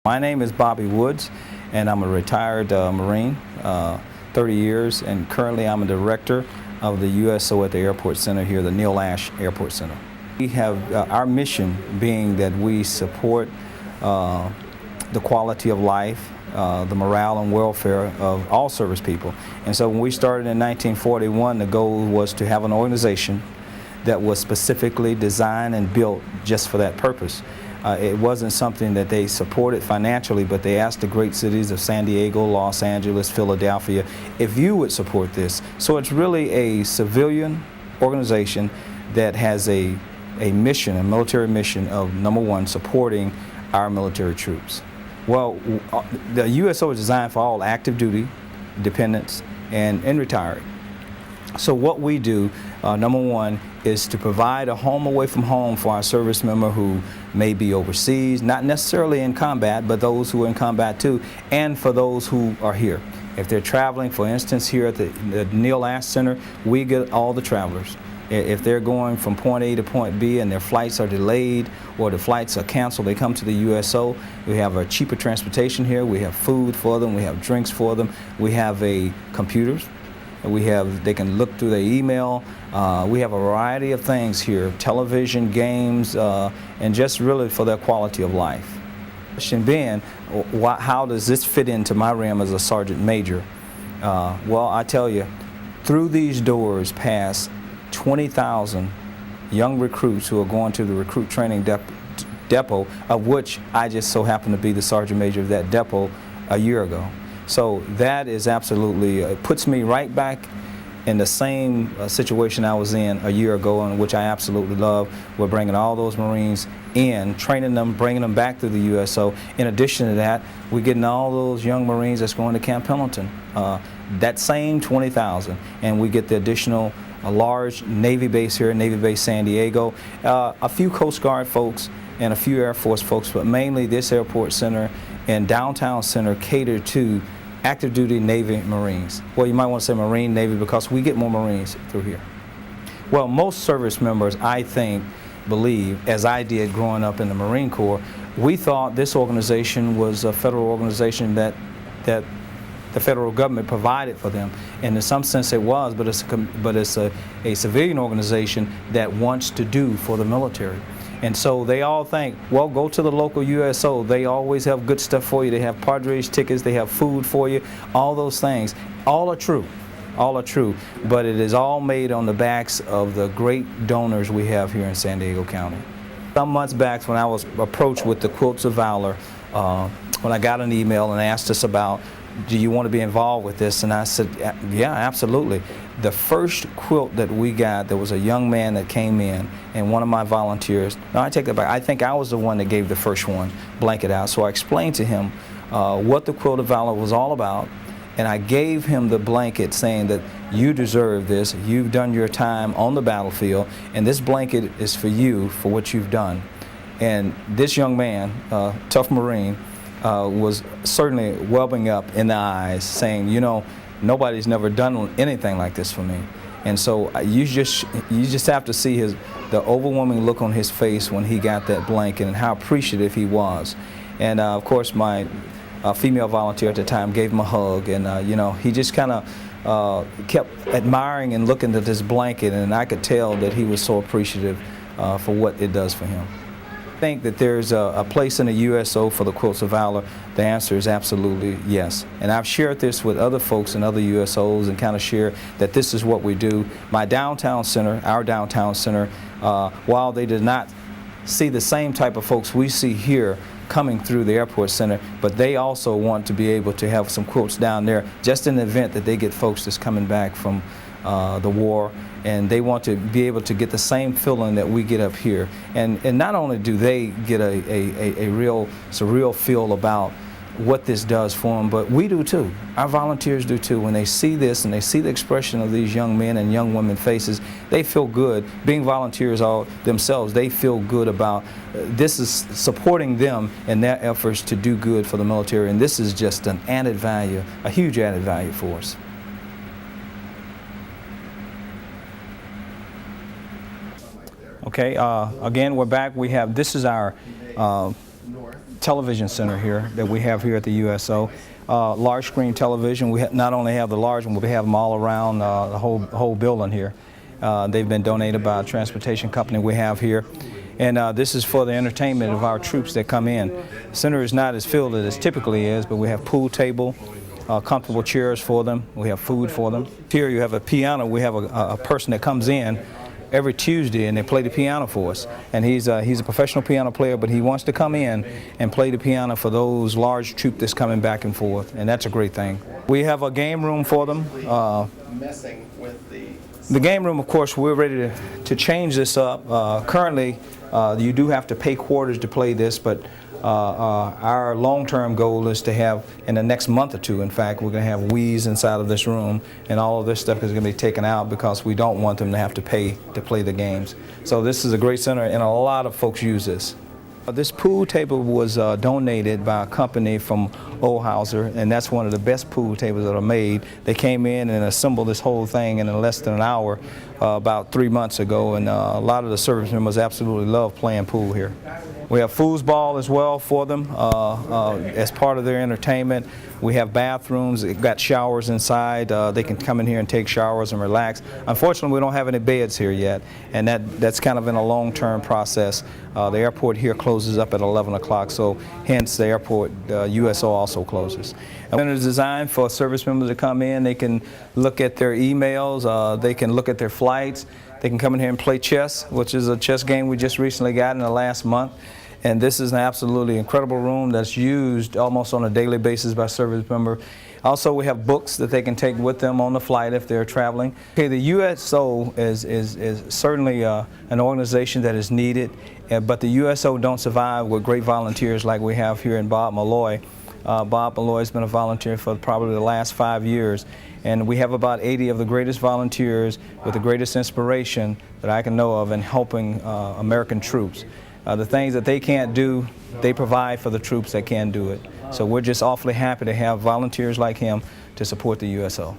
My name is Bobby Woods, and I'm a retired Marine, 30 years, and currently I'm a director of the USO at the Airport Center here, the Neil Ash Airport Center. We have our mission being that we support the quality of life, the morale and welfare of all service people. And so when we started in 1941, the goal was to have an organization that was specifically designed and built just for that purpose. It wasn't something that they supported financially, but they asked the great cities of San Diego, Los Angeles, Philadelphia, if you would support this. So it's really a civilian organization that has a mission, a military mission of, number one, supporting our military troops. Well, the USO is designed for all active duty, dependents, and retired. So what we do, number one, is to provide a home away from home for our service member who may be overseas, not necessarily in combat, but those who are in combat too, and for those who are here. If they're traveling, for instance, here at the Neil Ash Center, we get all the travelers. If they're going from point A to point B and their flights are delayed or the flights are canceled, they come to the USO. We have a cheaper transportation here. We have food for them. We have drinks for them. We have computers. They can look through their email. We have a variety of things here, television, games, and just really for their quality of life. Question being, how does this fit into my realm as a sergeant major? Well, I tell you, through these doors pass 20,000 young recruits who are going to the recruit training depot, of which I just so happen to be the sergeant major of that depot a year ago. So that is absolutely, it puts me right back in the same situation I was in a year ago, and which I absolutely love. We're bringing all those Marines in, training them, bringing them back to the USO. In addition to that, we're getting all those young Marines that's going to Camp Pendleton, that same 20,000, and we get the additional large Navy base here, Navy base San Diego, a few Coast Guard folks and a few Air Force folks, but mainly this airport center and downtown center cater to active duty Navy Marines. Well, you might want to say Marine Navy because we get more Marines through here. Well, most service members, I think, believe, as I did growing up in the Marine Corps, we thought this organization was a federal organization that the federal government provided for them, and in some sense it was, but it's a civilian organization that wants to do for the military. And so they all think, well, go to the local USO. They always have good stuff for you. They have Padres tickets, they have food for you, all those things. All are true, but it is all made on the backs of the great donors we have here in San Diego County. Some months back when I was approached with the Quilts of Valor, when I got an email and asked us about, do you want to be involved with this? And I said, yeah, absolutely. The first quilt that we got, there was a young man that came in, and one of my volunteers, no, I take that back, I think I was the one that gave the first one, blanket out. So I explained to him what the Quilt of Valor was all about, and I gave him the blanket saying that you deserve this, you've done your time on the battlefield, and this blanket is for you for what you've done. And this young man, tough Marine, was certainly welling up in the eyes saying, you know, nobody's never done anything like this for me. And so you just have to see the overwhelming look on his face when he got that blanket and how appreciative he was. And of course my female volunteer at the time gave him a hug, and you know, he just kind of kept admiring and looking at this blanket, and I could tell that he was so appreciative for what it does for him. I think that there's a place in the USO for the Quilts of Valor. The answer is absolutely yes. And I've shared this with other folks in other USOs and kind of share that this is what we do. My downtown center, our downtown center, while they did not see the same type of folks we see here coming through the airport center, but they also want to be able to have some quilts down there just in the event that they get folks that's coming back from the war, and they want to be able to get the same feeling that we get up here. And not only do they get a real surreal feel about what this does for them, but we do too. Our volunteers do too. When they see this and they see the expression of these young men and young women faces, they feel good. Being volunteers all themselves, they feel good about this is supporting them in their efforts to do good for the military, and this is just an added value, a huge added value for us. Okay, again, we're back. This is our television center here that we have here at the USO. Large screen television. We not only have the large one, but we have them all around the whole building here. They've been donated by a transportation company we have here. And this is for the entertainment of our troops that come in. The center is not as filled as it typically is, but we have pool table, comfortable chairs for them. We have food for them. Here you have a piano. We have a person that comes in every Tuesday and they play the piano for us. And he's a professional piano player, but he wants to come in and play the piano for those large troops that's coming back and forth, and that's a great thing. We have a game room for them. Messing with the game room, of course, we're ready to change this up. Currently, you do have to pay quarters to play this, but our long-term goal is to have, in the next month or two, in fact, we're going to have Wii's inside of this room, and all of this stuff is going to be taken out because we don't want them to have to pay to play the games. So this is a great center, and a lot of folks use this. This pool table was donated by a company from Ohlhauser, and that's one of the best pool tables that are made. They came in and assembled this whole thing in less than an hour about 3 months ago, and a lot of the service members absolutely love playing pool here. We have foosball as well for them as part of their entertainment. We have bathrooms, they've got showers inside. They can come in here and take showers and relax. Unfortunately, we don't have any beds here yet, and that's kind of in a long-term process. The airport here closes up at 11 o'clock, so hence the airport, USO also closes. And it's designed for service members to come in. They can look at their emails, they can look at their flights, they can come in here and play chess, which is a chess game we just recently got in the last month. And this is an absolutely incredible room that's used almost on a daily basis by service members. Also, we have books that they can take with them on the flight if they're traveling. Okay, the USO is certainly an organization that is needed, but the USO don't survive with great volunteers like we have here in Bob Malloy. Bob Malloy has been a volunteer for probably the last 5 years, and we have about 80 of the greatest volunteers with the greatest inspiration that I can know of in helping American troops. The things that they can't do, they provide for the troops that can do it. So we're just awfully happy to have volunteers like him to support the USO.